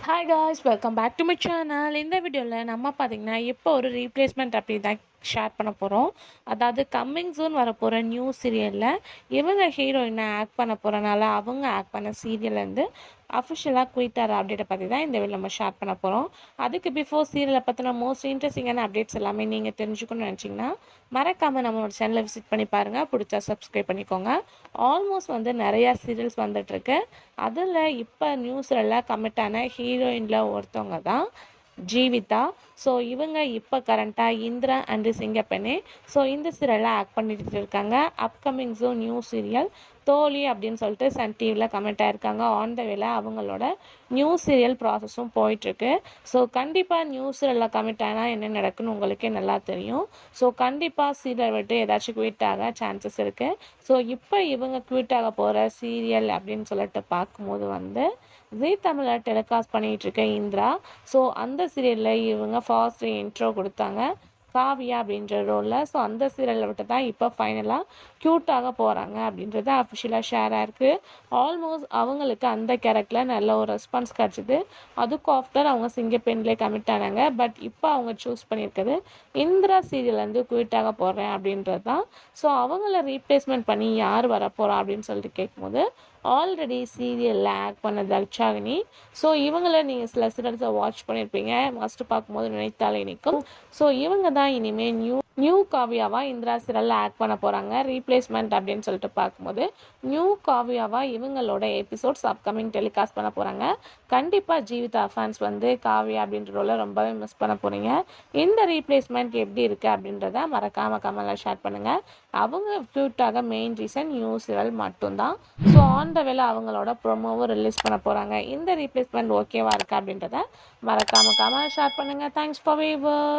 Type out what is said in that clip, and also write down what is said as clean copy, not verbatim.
Hi guys, welcome back to my channel. இந்த வீடியோவில் நம்ம பார்த்தீங்கன்னா இப்போ ஒரு ரீப்ளேஸ்மெண்ட் அப்படி தான் ஷேர் பண்ண போகிறோம். அதாவது கம்மிங் சூன் வரப்போகிற நியூ சீரியலில் இவங்க ஹீரோயினை ஆக்ட் பண்ண போகிறனால அவங்க ஆக்ட் பண்ண சீரியல்லேருந்து அஃபிஷியலாக குயிட்டார் அப்டேட்டை பற்றி தான் இந்த வீடியோ நம்ம ஷேர் பண்ண போகிறோம். அதுக்கு பிஃபோர் சீரியலை பற்றின மோஸ்ட் இன்ட்ரெஸ்டிங்கான அப்டேட்ஸ் எல்லாமே நீங்கள் தெரிஞ்சுக்கணும்னு நினச்சிங்கன்னா மறக்காமல் நம்மளோட சேனலை விசிட் பண்ணி பாருங்கள். பிடிச்சா சப்ஸ்கிரைப் பண்ணிக்கோங்க. ஆல்மோஸ்ட் நிறையா சீரியல்ஸ் வந்துட்டுருக்கு. அதில் இப்போ நியூஸில் கமிட் ஆன ஹீரோயினில் ஒருத்தவங்க தான் ஜீவிதா. ஸோ இவங்க இப்போ கரண்ட்டாக இந்திரா அண்டு சிங்கப்பெண்ணே இந்த சீரியலில் ஆக்ட் பண்ணிட்டு இருக்காங்க. அப்கமிங் நியூ சீரியல் தோழி அப்படின்னு சொல்லிட்டு சன் டிவியில் கமெண்ட் ஆகிருக்காங்க. ஆன் த வேல அவங்களோட நியூ சீரியல் ப்ராசஸும் போயிட்டுருக்கு. கண்டிப்பாக நியூ சீரியலில் கமிட் ஆனால் என்ன நடக்குன்னு உங்களுக்கே நல்லா தெரியும். கண்டிப்பாக சீரியல் விட்டு ஏதாச்சும் குவிட் ஆக சான்சஸ் இருக்குது. இப்போ இவங்க குவிட் ஆக போகிற சீரியல் அப்படின்னு சொல்லிட்டு பார்க்கும்போது ஜீ தமிழில் டெலிகாஸ்ட் பண்ணிகிட்ருக்க இந்திரா. அந்த சீரியலில் இவங்க ஃபாஸ்ட் இன்ட்ரோ கொடுத்தாங்க காவியா அப்படின்ற ரோலில். அந்த சீரியலை விட்டு தான் இப்போ ஃபைனலாக க்யூட்டாக போகிறாங்க அப்படின்றது அஃபிஷியலாக ஷேர் ஆயிருக்கு. ஆல்மோஸ்ட் அவங்களுக்கு அந்த கேரக்டரில் நல்ல ஒரு ரெஸ்பான்ஸ் கிடச்சிது. அதுக்கு ஆஃப்டர் அவங்க சிங்கப்பெண்ணிலே கமிட் ஆனாங்க. பட் இப்போ அவங்க சூஸ் பண்ணியிருக்கிறது இந்திரா சீரியல்லேருந்து குயிட்டாக போடுறேன் அப்படின்றது தான். அவங்கள ரீப்ளேஸ்மெண்ட் பண்ணி யார் வரப்போகிறா அப்படின்னு சொல்லிட்டு கேட்கும்போது ஆல்ரெடி சீரியலில் ஆக்ட் பண்ண தர்ஷாகினி. இவங்கள நீங்கள் சில சீரியல்ஸை வாட்ச் பண்ணியிருப்பீங்க. மஸ்ட்டு பார்க்கும்போது நினைத்தாலே நிற்கும். இவங்க தான் இனிமேல் நியூ காவியாவாக இந்திரா சீரியலில் ஆக்ட் பண்ண போகிறாங்க. ரீப்ளேஸ்மெண்ட் அப்படின்னு சொல்லிட்டு பார்க்கும்போது நியூ காவியாவாக இவங்களோட எபிசோட்ஸ் அப்கமிங் டெலிகாஸ்ட் பண்ண போகிறாங்க. கண்டிப்பாக ஜீவிதா ஃபேன்ஸ் காவியா அப்படின்ற ரோலை ரொம்பவே மிஸ் பண்ண போகிறீங்க. இந்த ரீப்ளேஸ்மெண்ட் எப்படி இருக்குது அப்படின்றத மறக்காமல் கமெண்ட்டில் ஷேர் பண்ணுங்கள். அவங்க க்யூட்டாக மெயின் ரீசன் நியூ சீரியல் மட்டும்தான். ஆன் த வேலை அவங்களோட ப்ரொமோவும் ரிலீஸ் பண்ண போகிறாங்க. இந்த ரீப்ளேஸ்மெண்ட் ஓகேவா இருக்கா அப்படின்றத மறக்காமல் கமெண்ட்டில் ஷேர் பண்ணுங்கள். Thanks for viewers.